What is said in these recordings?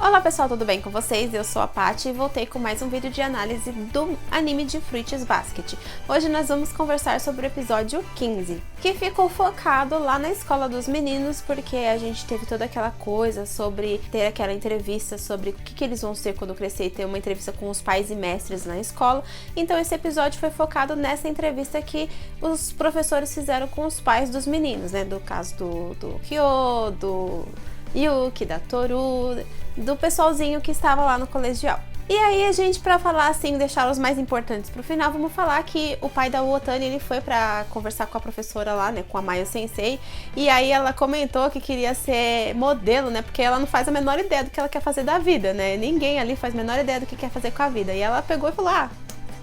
Olá pessoal, tudo bem com vocês? Eu sou a Paty e voltei com mais um vídeo de análise do anime de Fruits Basket. Hoje nós vamos conversar sobre o episódio 15, que ficou focado lá na escola dos meninos, porque a gente teve toda aquela coisa sobre ter aquela entrevista sobre o que eles vão ser quando crescer e ter uma entrevista com os pais e mestres na escola. Então esse episódio foi focado nessa entrevista que os professores fizeram com os pais dos meninos, né? Do caso do Kyo, do Yuki, da Toru, do pessoalzinho que estava lá no colegial. E aí a gente, pra falar assim, deixar os mais importantes pro final, vamos falar que o pai da Uotani, ele foi pra conversar com a professora lá, né, com a Mayo Sensei, e aí ela comentou que queria ser modelo, né, porque ela não faz a menor ideia do que ela quer fazer da vida, né, ninguém ali faz a menor ideia do que quer fazer com a vida, e ela pegou e falou,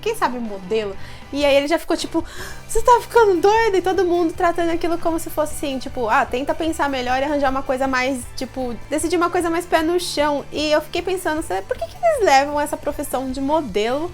quem sabe modelo? E aí ele já ficou tipo, você tá ficando doida? E todo mundo tratando aquilo como se fosse assim, tipo, tenta pensar melhor e arranjar uma coisa mais, tipo, decidir uma coisa mais pé no chão. E eu fiquei pensando, por que eles levam essa profissão de modelo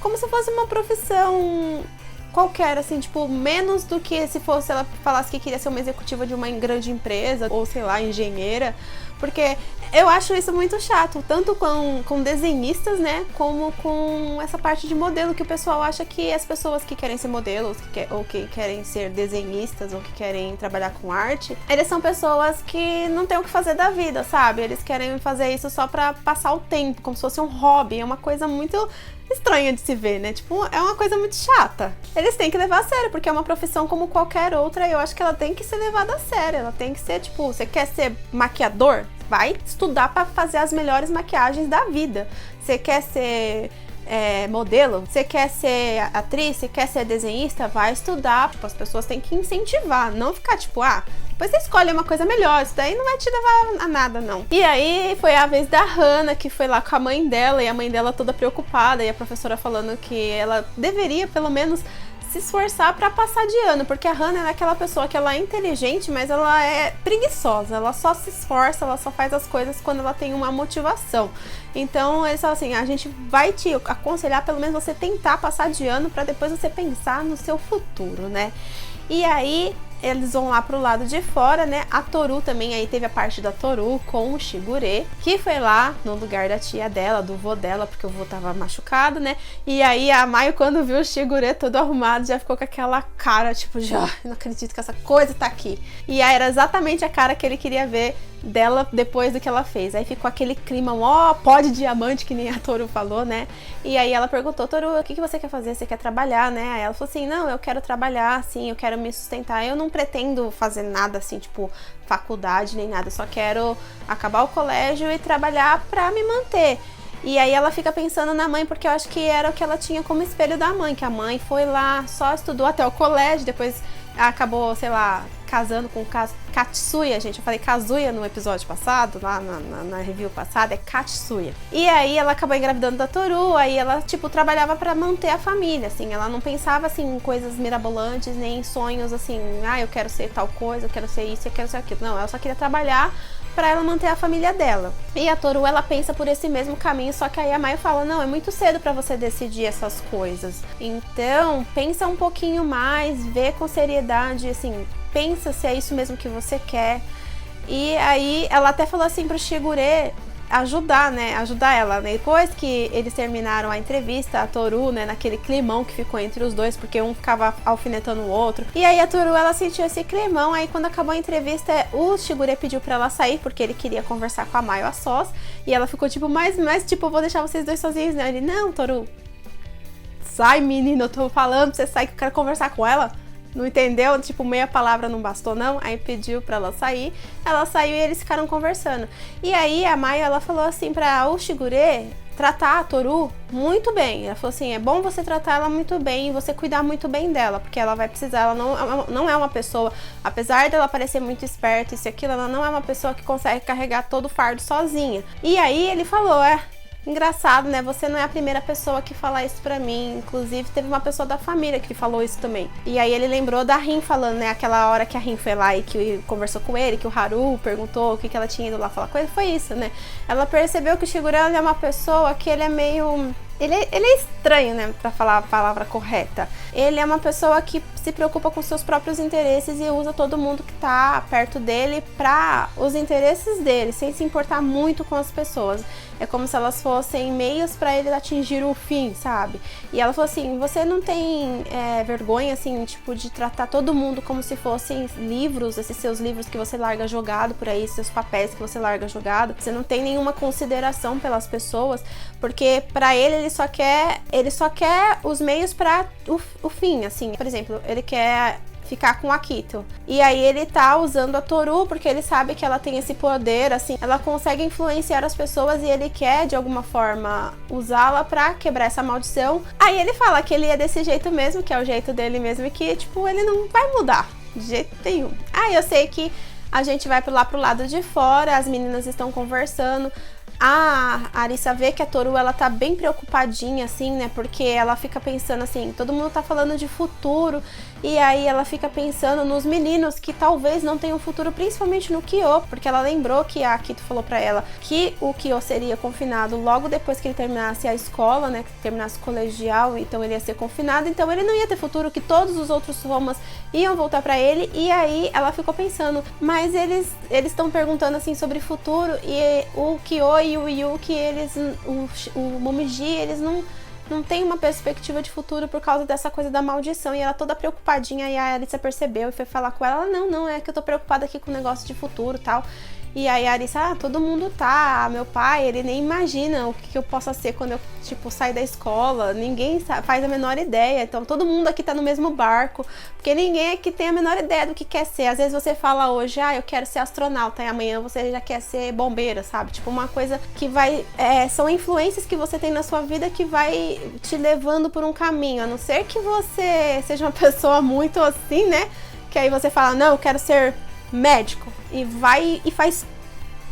como se fosse uma profissão qualquer, assim, tipo, menos do que se fosse ela falasse que queria ser uma executiva de uma grande empresa, ou sei lá, engenheira, porque eu acho isso muito chato, tanto com desenhistas, né, como com essa parte de modelo, que o pessoal acha que as pessoas que querem ser modelos, ou que querem ser desenhistas, ou que querem trabalhar com arte, eles são pessoas que não têm o que fazer da vida, sabe? Eles querem fazer isso só pra passar o tempo, como se fosse um hobby, é uma coisa muito estranha de se ver, né? Tipo, é uma coisa muito chata. Eles têm que levar a sério, porque é uma profissão como qualquer outra, e eu acho que ela tem que ser levada a sério. Ela tem que ser, tipo, você quer ser maquiador? Vai estudar pra fazer as melhores maquiagens da vida. Você quer ser modelo? Você quer ser atriz? Você quer ser desenhista? Vai estudar. As pessoas têm que incentivar, não ficar tipo, depois você escolhe uma coisa melhor, isso daí não vai te levar a nada, não. E aí foi a vez da Hana, que foi lá com a mãe dela, e a mãe dela toda preocupada, e a professora falando que ela deveria, pelo menos, se esforçar pra passar de ano, porque a Hana é aquela pessoa que ela é inteligente, mas ela é preguiçosa, ela só se esforça, ela só faz as coisas quando ela tem uma motivação. Então eles falam assim, a gente vai te aconselhar pelo menos você tentar passar de ano pra depois você pensar no seu futuro, né? E aí eles vão lá pro lado de fora, né? A Toru também, aí teve a parte da Toru com o Shigure, que foi lá no lugar da tia dela, do vô dela, porque o vô tava machucado, né? E aí a Mayo, quando viu o Shigure todo arrumado, já ficou com aquela cara, tipo, não acredito que essa coisa tá aqui. E aí era exatamente a cara que ele queria ver dela depois do que ela fez. Aí ficou aquele clima, pó de diamante, que nem a Toru falou, né? E aí ela perguntou, Toru, o que você quer fazer? Você quer trabalhar, né? Aí ela falou assim, não, eu quero trabalhar, assim, eu quero me sustentar. Eu não pretendo fazer nada assim, tipo, faculdade nem nada. Eu só quero acabar o colégio e trabalhar pra me manter. E aí ela fica pensando na mãe, porque eu acho que era o que ela tinha como espelho da mãe, que a mãe foi lá, só estudou até o colégio, depois acabou, sei lá, casando com Katsuya, gente. Eu falei Kazuya no episódio passado, lá na review passada, é Katsuya. E aí ela acabou engravidando da Toru, aí ela, tipo, trabalhava pra manter a família, assim. Ela não pensava, assim, em coisas mirabolantes, nem em sonhos, assim, eu quero ser tal coisa, eu quero ser isso, eu quero ser aquilo. Não, ela só queria trabalhar pra ela manter a família dela. E a Toru, ela pensa por esse mesmo caminho, só que aí a Mayo fala, não, é muito cedo pra você decidir essas coisas. Então, pensa um pouquinho mais, vê com seriedade, assim, pensa se é isso mesmo que você quer. E aí ela até falou assim pro Shigure ajudar ela, né? Depois que eles terminaram a entrevista, a Toru, né, naquele climão que ficou entre os dois, porque um ficava alfinetando o outro. E aí a Toru, ela sentiu esse climão, aí quando acabou a entrevista, o Shigure pediu pra ela sair, porque ele queria conversar com a Mayo a sós, e ela ficou tipo, mas tipo, eu vou deixar vocês dois sozinhos, né? Ele, não, Toru, sai, menina, eu tô falando, você sai que eu quero conversar com ela. Não entendeu? Tipo, meia palavra não bastou, não. Aí pediu pra ela sair. Ela saiu e eles ficaram conversando. E aí a Mayo, ela falou assim pra o Shigure tratar a Toru muito bem. Ela falou assim, é bom você tratar ela muito bem e você cuidar muito bem dela, porque ela vai precisar, ela não é uma pessoa, apesar dela parecer muito esperta, isso e aquilo, ela não é uma pessoa que consegue carregar todo o fardo sozinha. E aí ele falou, engraçado, né? Você não é a primeira pessoa que fala isso pra mim. Inclusive, teve uma pessoa da família que falou isso também. E aí ele lembrou da Rin falando, né? Aquela hora que a Rin foi lá e que conversou com ele, que o Haru perguntou o que ela tinha ido lá falar com ele. Foi isso, né? Ela percebeu que o Shigure é uma pessoa que ele é meio... Ele é estranho, né? Pra falar a palavra correta. Ele é uma pessoa que se preocupa com seus próprios interesses e usa todo mundo que tá perto dele para os interesses dele, sem se importar muito com as pessoas. É como se elas fossem meios para ele atingir o fim, sabe? E ela falou assim, você não tem vergonha, assim, tipo, de tratar todo mundo como se fossem livros, esses seus livros que você larga jogado por aí, seus papéis que você larga jogado. Você não tem nenhuma consideração pelas pessoas, porque para ele só quer os meios para o fim, assim. Por exemplo, ele quer ficar com a Akito. E aí ele tá usando a Toru porque ele sabe que ela tem esse poder, assim, ela consegue influenciar as pessoas e ele quer, de alguma forma, usá-la pra quebrar essa maldição. Aí ele fala que ele é desse jeito mesmo, que é o jeito dele mesmo e que, tipo, ele não vai mudar de jeito nenhum. Aí eu sei que a gente vai lá pro lado de fora, as meninas estão conversando. A Arisa vê que a Toru, ela tá bem preocupadinha, assim, né, porque ela fica pensando assim, todo mundo tá falando de futuro, e aí ela fica pensando nos meninos que talvez não tenham futuro, principalmente no Kyo, porque ela lembrou que a Akito falou pra ela que o Kyo seria confinado logo depois que ele terminasse a escola, né, que terminasse o colegial, então ele ia ser confinado, então ele não ia ter futuro, que todos os outros Romas iam voltar pra ele, e aí ela ficou pensando, mas eles estão perguntando, assim, sobre futuro, e o Kyo e o Yuki, o Momiji, eles não tem uma perspectiva de futuro por causa dessa coisa da maldição, e ela toda preocupadinha, e a Arisa percebeu e foi falar com ela, não, é que eu tô preocupada aqui com o negócio de futuro e tal. E aí a Arisa, todo mundo tá, meu pai, ele nem imagina o que eu possa ser quando eu, tipo, sair da escola, ninguém faz a menor ideia, então todo mundo aqui tá no mesmo barco, porque ninguém aqui tem a menor ideia do que quer ser. Às vezes você fala hoje, eu quero ser astronauta, e amanhã você já quer ser bombeira, sabe? Tipo, uma coisa que vai, são influências que você tem na sua vida que vai te levando por um caminho, a não ser que você seja uma pessoa muito assim, né? Que aí você fala, não, eu quero ser médico, e faz,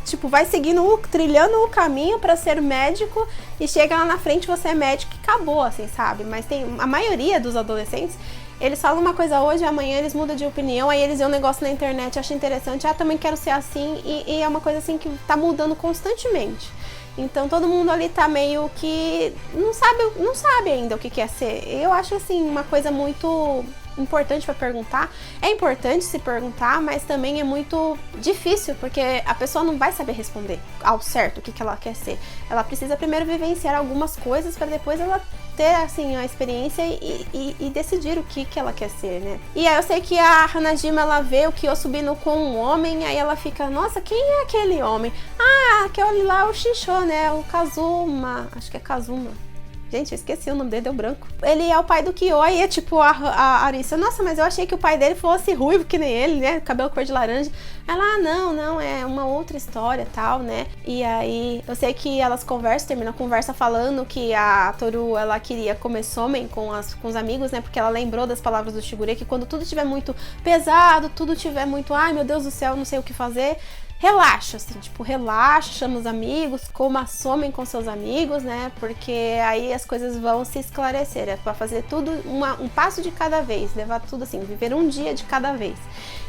tipo, vai seguindo, trilhando o caminho pra ser médico, e chega lá na frente, você é médico e acabou, assim, sabe? Mas tem a maioria dos adolescentes, eles falam uma coisa hoje, amanhã eles mudam de opinião, aí eles veem um negócio na internet, acham interessante, também quero ser assim, e é uma coisa assim que tá mudando constantemente. Então todo mundo ali tá meio que não sabe ainda o que quer ser. Eu acho, assim, uma coisa muito importante para perguntar. É importante se perguntar, mas também é muito difícil, porque a pessoa não vai saber responder ao certo o que ela quer ser. Ela precisa primeiro vivenciar algumas coisas para depois ela ter, assim, a experiência e decidir o que ela quer ser, né? E aí eu sei que a Hanajima, ela vê o Kyo subindo com um homem, aí ela fica, nossa, quem é aquele homem? Aquele lá é o Shisho, né? O Kazuma, acho que é Kazuma. Gente, eu esqueci o nome dele, deu branco. Ele é o pai do Kyo, aí é tipo a Arisa. Nossa, mas eu achei que o pai dele fosse ruivo, que nem ele, né? Cabelo cor de laranja. Ela, não, é uma outra história, tal, né? E aí, eu sei que elas terminam a conversa falando que a Toru, ela queria comer somen com os amigos, né? Porque ela lembrou das palavras do Shigure, que quando tudo estiver muito pesado, tudo estiver muito, ai meu Deus do céu, não sei o que fazer, relaxa, assim, tipo, relaxa, chama os amigos, coma somen com seus amigos, né, porque aí as coisas vão se esclarecer, é pra fazer tudo um passo de cada vez, levar tudo assim, viver um dia de cada vez.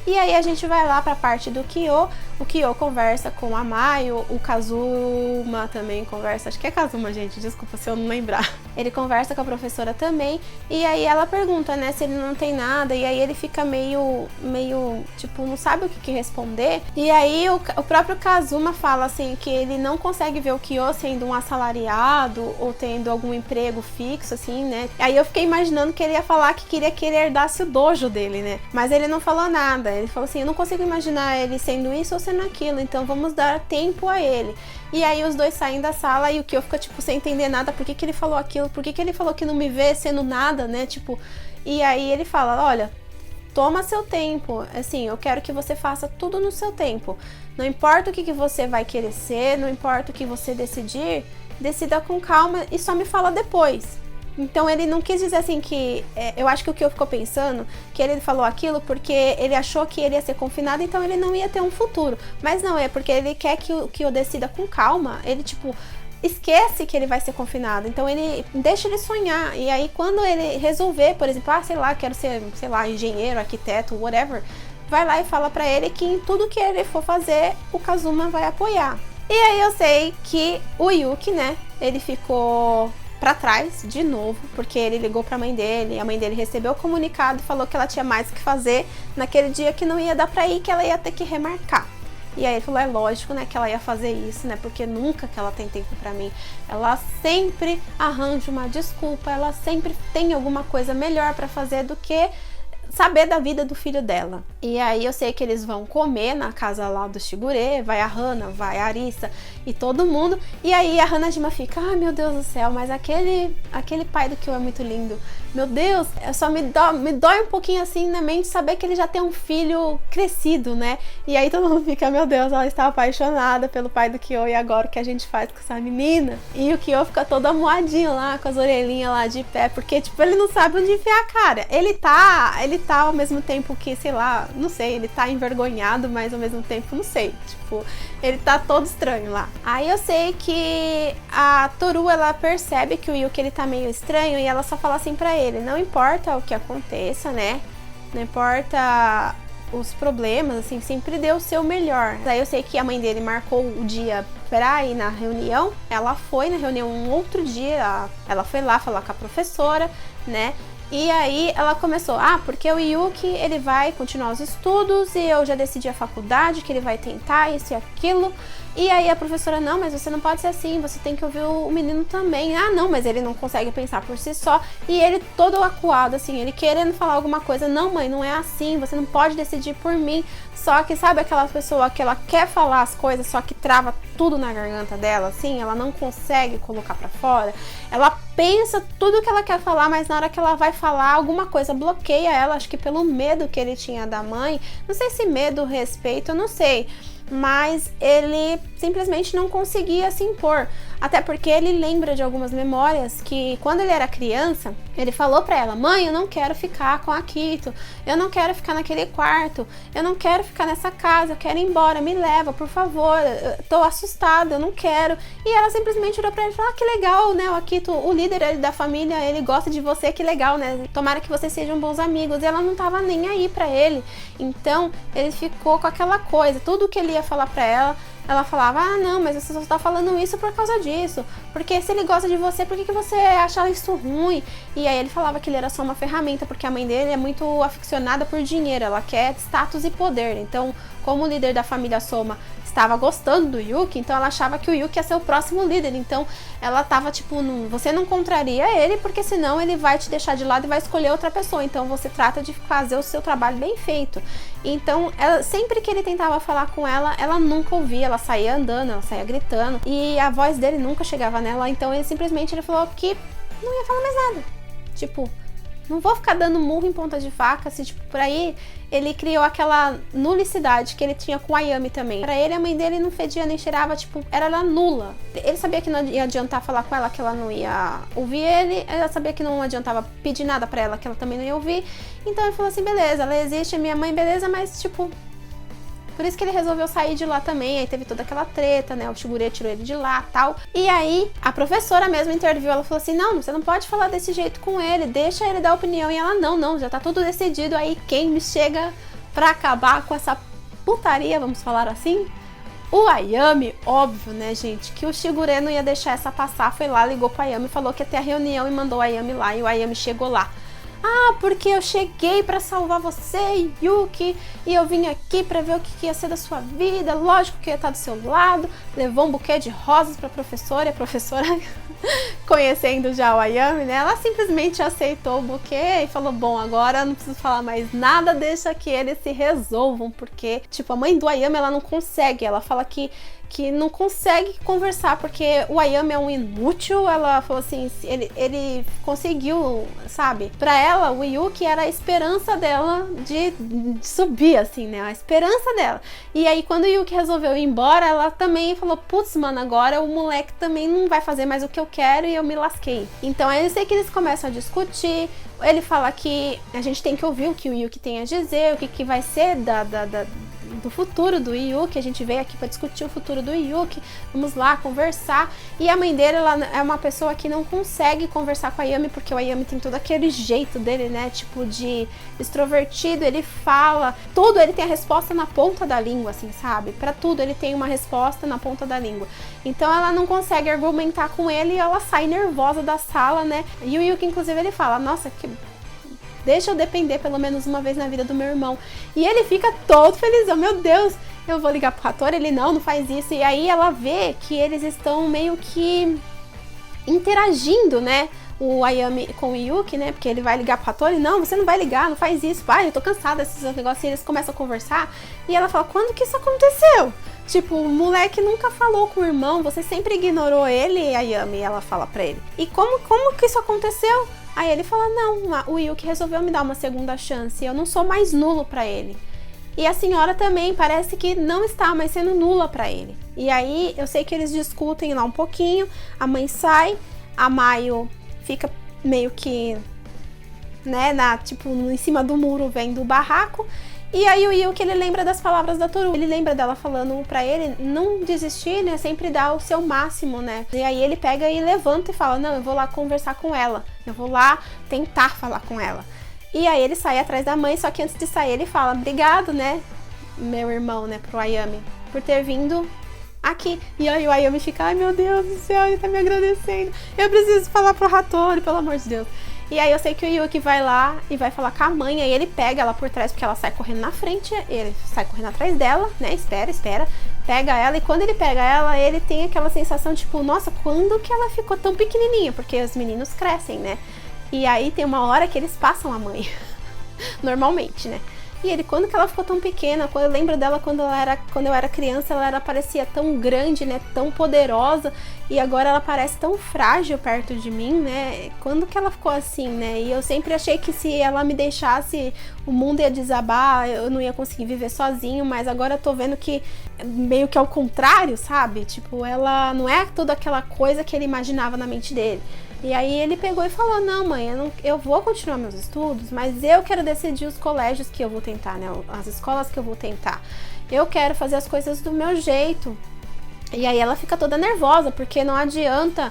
E aí a gente vai lá pra parte do Kyo, o Kyo conversa com a Maio, o Kazuma também conversa, acho que é Kazuma, gente, desculpa se eu não lembrar. Ele conversa com a professora também, e aí ela pergunta, né, se ele não tem nada, e aí ele fica meio, tipo, não sabe o que responder, e aí o próprio Kazuma fala, assim, que ele não consegue ver o Kyo sendo um assalariado, ou tendo algum emprego fixo, assim, né, aí eu fiquei imaginando que ele ia falar que queria que ele herdasse o dojo dele, né, mas ele não falou nada. Ele falou assim, eu não consigo imaginar ele sendo isso ou sendo aquilo, então vamos dar tempo a ele. E aí os dois saem da sala e o Kyo fica, tipo, sem entender nada, por que ele falou aquilo, por que ele falou que não me vê sendo nada, né, tipo, e aí ele fala, olha, toma seu tempo, assim, eu quero que você faça tudo no seu tempo, não importa o que você vai querer ser, não importa o que você decidir, decida com calma e só me fala depois. Então ele não quis dizer assim que, eu acho que o Kyo ficou pensando que ele falou aquilo porque ele achou que ele ia ser confinado, então ele não ia ter um futuro, mas não, é porque ele quer que o Kyo decida com calma, ele tipo, esquece que ele vai ser confinado, então ele deixa ele sonhar, e aí quando ele resolver, por exemplo, sei lá, quero ser, sei lá, engenheiro, arquiteto, whatever, vai lá e fala pra ele que em tudo que ele for fazer, o Kazuma vai apoiar. E aí eu sei que o Yuki, né, ele ficou pra trás de novo, porque ele ligou pra mãe dele, a mãe dele recebeu o comunicado e falou que ela tinha mais o que fazer naquele dia, que não ia dar pra ir, que ela ia ter que remarcar. E aí ele falou, é lógico, né, que ela ia fazer isso, né, porque nunca que ela tem tempo pra mim. Ela sempre arranja uma desculpa, ela sempre tem alguma coisa melhor pra fazer do que saber da vida do filho dela. E aí eu sei que eles vão comer na casa lá do Shigure, vai a Hana, vai a Arisa e todo mundo. E aí a Hanajima fica, ai meu Deus do céu, mas aquele pai do Kyo é muito lindo. Meu Deus, só me dói um pouquinho assim na mente saber que ele já tem um filho crescido, né? E aí todo mundo fica, meu Deus, ela está apaixonada pelo pai do Kyo, e agora o que a gente faz com essa menina? E o Kyo fica todo amuadinho lá, com as orelhinhas lá de pé, porque tipo, ele não sabe onde enfiar a cara. Ele tá ao mesmo tempo que, sei lá, não sei, ele tá envergonhado, mas ao mesmo tempo, não sei, tipo, ele tá todo estranho lá. Aí eu sei que a Toru, ela percebe que o Yuki, ele tá meio estranho, e ela só fala assim pra ele, não importa o que aconteça, né, não importa os problemas, assim, sempre dê o seu melhor. Daí eu sei que a mãe dele marcou o dia pra ir na reunião, ela foi na reunião um outro dia, ela foi lá falar com a professora, né, e aí ela começou, porque o Yuki, ele vai continuar os estudos, e eu já decidi a faculdade, que ele vai tentar isso e aquilo. E aí a professora, não, mas você não pode ser assim, você tem que ouvir o menino também. Não, mas ele não consegue pensar por si só. E ele todo acuado, assim, ele querendo falar alguma coisa. Não, mãe, não é assim, você não pode decidir por mim. Só que, sabe aquela pessoa que ela quer falar as coisas, só que trava tudo na garganta dela, assim, ela não consegue colocar pra fora. Ela pensa tudo que ela quer falar, mas na hora que ela vai falar, alguma coisa bloqueia ela, acho que pelo medo que ele tinha da mãe. Não sei se medo, respeito, eu não sei. Mas ele simplesmente não conseguia se impor. Até porque ele lembra de algumas memórias que quando ele era criança, ele falou pra ela, mãe, eu não quero ficar com a Akito, eu não quero ficar naquele quarto, eu não quero ficar nessa casa, eu quero ir embora, me leva, por favor, eu tô assustada, eu não quero. E ela simplesmente olhou pra ele e falou, que legal, né, o Akito, o líder da família, ele gosta de você, que legal, né, tomara que vocês sejam bons amigos. E ela não tava nem aí pra ele. Então ele ficou com aquela coisa, tudo que ele ia falar pra ela, ela falava, não, mas você só tá falando isso por causa disso, porque se ele gosta de você, por que você acha isso ruim? E aí ele falava que ele era só uma ferramenta, porque a mãe dele é muito aficionada por dinheiro, ela quer status e poder. Então, como o líder da família Soma estava gostando do Yuki, então ela achava que o Yuki ia ser o próximo líder. Então ela tava tipo, você não contraria ele, porque senão ele vai te deixar de lado e vai escolher outra pessoa. Então você trata de fazer o seu trabalho bem feito. Então sempre que ele tentava falar com ela, ela nunca ouvia, ela saía andando, ela saía gritando, e a voz dele nunca chegava nela. Então ele falou que não ia falar mais nada, tipo, não vou ficar dando murro em ponta de faca, assim, tipo, por aí. Ele criou aquela nulicidade que ele tinha com a Ayami também. Pra ele, a mãe dele não fedia nem cheirava, tipo, era ela nula. Ele sabia que não ia adiantar falar com ela, que ela não ia ouvir ele. Ela sabia que não adiantava pedir nada pra ela, que ela também não ia ouvir. Então ele falou assim, beleza, ela existe, é minha mãe, beleza, mas, tipo... Por isso que ele resolveu sair de lá também, aí teve toda aquela treta, né, o Shigure tirou ele de lá, tal. E aí, a professora mesmo interviu, ela falou assim, não, você não pode falar desse jeito com ele, deixa ele dar opinião. E ela, não, já tá tudo decidido. Aí quem me chega pra acabar com essa putaria, vamos falar assim? O Ayami, óbvio, né, gente, que o Shigure não ia deixar essa passar, foi lá, ligou pro Ayami, falou que ia ter a reunião e mandou o Ayami lá, e o Ayami chegou lá. Porque eu cheguei pra salvar você, Yuki, e eu vim aqui pra ver o que ia ser da sua vida, lógico que eu ia estar do seu lado. Levou um buquê de rosas pra professora, e a professora, conhecendo já o Ayami, né, ela simplesmente aceitou o buquê e falou, bom, agora não preciso falar mais nada, deixa que eles se resolvam, porque, tipo, a mãe do Ayami, ela não consegue, ela fala que não consegue conversar, porque o Ayami é um inútil. Ela falou assim, ele conseguiu, sabe? Pra ela, o Yuki era a esperança dela de subir, assim, né? A esperança dela. E aí, quando o Yuki resolveu ir embora, ela também falou, putz, mano, agora o moleque também não vai fazer mais o que eu quero e eu me lasquei. Então, aí eu sei que eles começam a discutir. Ele fala que a gente tem que ouvir o que o Yuki tem a dizer, o que vai ser do futuro do Yuki, a gente veio aqui para discutir o futuro do Yuki, vamos lá conversar. E a mãe dele, ela é uma pessoa que não consegue conversar com a Ayami, porque o Ayami tem todo aquele jeito dele, né, tipo de extrovertido, ele fala tudo, ele tem a resposta na ponta da língua, assim, sabe? Pra tudo ele tem uma resposta na ponta da língua. Então ela não consegue argumentar com ele e ela sai nervosa da sala, né? E o Yuki, inclusive, ele fala, nossa, que... deixa eu depender pelo menos uma vez na vida do meu irmão. E ele fica todo felizão, meu Deus, eu vou ligar pro Hattori, ele não faz isso. E aí ela vê que eles estão meio que interagindo, né? O Ayami com o Yuki, né? Porque ele vai ligar pro Hattori, não, você não vai ligar, não faz isso, pai, eu tô cansada desses negócios. E eles começam a conversar e ela fala, quando que isso aconteceu? Tipo, o moleque nunca falou com o irmão, você sempre ignorou ele, Ayami, ela fala pra ele. E como que isso aconteceu? Aí ele fala, não, o Yuki resolveu me dar uma segunda chance, eu não sou mais nulo pra ele. E a senhora também parece que não está mais sendo nula pra ele. E aí eu sei que eles discutem lá um pouquinho, a mãe sai, a Maio fica meio que, né, tipo, em cima do muro vendo o barraco. E aí o Yuki, ele lembra das palavras da Toru, ele lembra dela falando pra ele não desistir, né, sempre dar o seu máximo, né. E aí ele pega e levanta e fala, não, eu vou lá conversar com ela, eu vou lá tentar falar com ela. E aí ele sai atrás da mãe, só que antes de sair ele fala, obrigado, né, meu irmão, né, pro Ayami, por ter vindo aqui. E aí o Ayami fica, ai meu Deus do céu, ele tá me agradecendo, eu preciso falar pro Hattori, pelo amor de Deus. E aí eu sei que o Yuki vai lá e vai falar com a mãe, aí ele pega ela por trás, porque ela sai correndo na frente, ele sai correndo atrás dela, né, espera, pega ela, e quando ele pega ela, ele tem aquela sensação, tipo, nossa, quando que ela ficou tão pequenininha? Porque os meninos crescem, né, e aí tem uma hora que eles passam a mãe, normalmente, né. E ele, quando que ela ficou tão pequena? Eu lembro dela quando eu era criança, ela parecia tão grande, né? Tão poderosa. E agora ela parece tão frágil perto de mim, né? Quando que ela ficou assim, né? E eu sempre achei que se ela me deixasse, o mundo ia desabar, eu não ia conseguir viver sozinho. Mas agora eu tô vendo que meio que ao contrário, sabe? Tipo, ela não é toda aquela coisa que ele imaginava na mente dele. E aí ele pegou e falou, não mãe, eu vou continuar meus estudos, mas eu quero decidir os colégios que eu vou tentar, né, as escolas que eu vou tentar. Eu quero fazer as coisas do meu jeito. E aí ela fica toda nervosa, porque não adianta,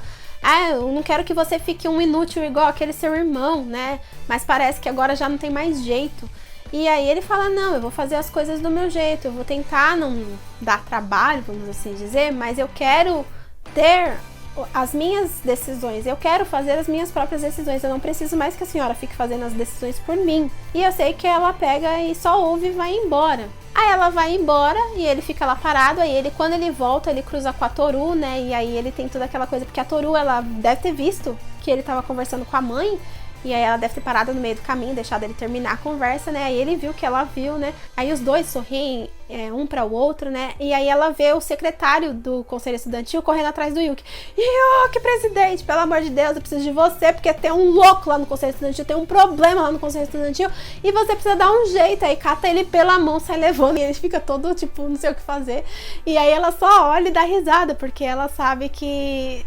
eu não quero que você fique um inútil igual aquele seu irmão, né, mas parece que agora já não tem mais jeito. E aí ele fala, não, eu vou fazer as coisas do meu jeito, eu vou tentar não dar trabalho, vamos assim dizer, mas eu quero ter as minhas decisões, eu quero fazer as minhas próprias decisões, eu não preciso mais que a senhora fique fazendo as decisões por mim. E eu sei que ela pega e só ouve e vai embora. Aí ela vai embora e ele fica lá parado, aí quando ele volta, ele cruza com a Toru, né, e aí ele tem toda aquela coisa, porque a Toru, ela deve ter visto que ele tava conversando com a mãe, e aí ela deve ter parado no meio do caminho, deixado ele terminar a conversa, né, aí ele viu que ela viu, né, aí os dois sorriem, um para o outro, né, e aí ela vê o secretário do conselho estudantil correndo atrás do Yuki. Yuki, presidente, pelo amor de Deus, eu preciso de você, porque tem um louco lá no conselho estudantil, tem um problema lá no conselho estudantil, e você precisa dar um jeito. Aí cata ele pela mão, sai levando, e ele fica todo, tipo, não sei o que fazer, e aí ela só olha e dá risada, porque ela sabe que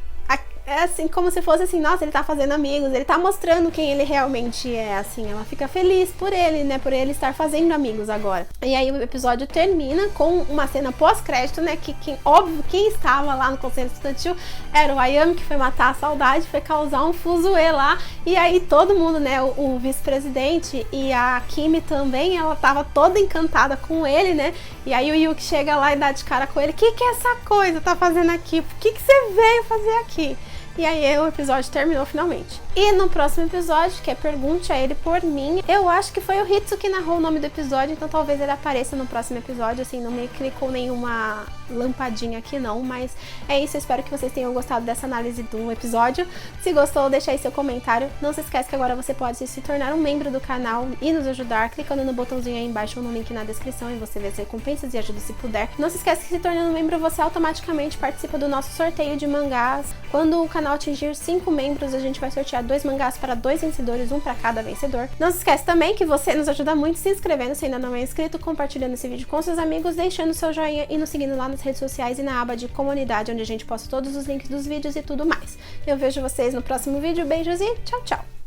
é assim, como se fosse assim, nossa, ele tá fazendo amigos, ele tá mostrando quem ele realmente é, assim, ela fica feliz por ele, né, por ele estar fazendo amigos agora. E aí o episódio termina com uma cena pós-crédito, né, que óbvio, quem estava lá no conselho estudantil era o Ayami, que foi matar a saudade, foi causar um fuzuê lá, e aí todo mundo, né, o vice-presidente e a Kimi também, ela tava toda encantada com ele, né, e aí o Yuki chega lá e dá de cara com ele, que é essa coisa tá fazendo aqui? O que você veio fazer aqui? E aí o episódio terminou finalmente. E no próximo episódio, que é Pergunte a Ele por Mim, eu acho que foi o Hitsu que narrou o nome do episódio, então talvez ele apareça no próximo episódio, assim, não me clicou nenhuma lampadinha aqui não, mas é isso, eu espero que vocês tenham gostado dessa análise do episódio. Se gostou, deixa aí seu comentário. Não se esquece que agora você pode se tornar um membro do canal e nos ajudar, clicando no botãozinho aí embaixo ou no link na descrição, e você vê as recompensas e ajuda se puder. Não se esquece que se tornando membro, você automaticamente participa do nosso sorteio de mangás. Quando o canal atingir 5 membros, a gente vai sortear 2 mangás para 2 vencedores, um para cada vencedor. Não se esquece também que você nos ajuda muito se inscrevendo se ainda não é inscrito, compartilhando esse vídeo com seus amigos, deixando seu joinha e nos seguindo lá nas redes sociais e na aba de comunidade, onde a gente posta todos os links dos vídeos e tudo mais. Eu vejo vocês no próximo vídeo, beijos e tchau, tchau!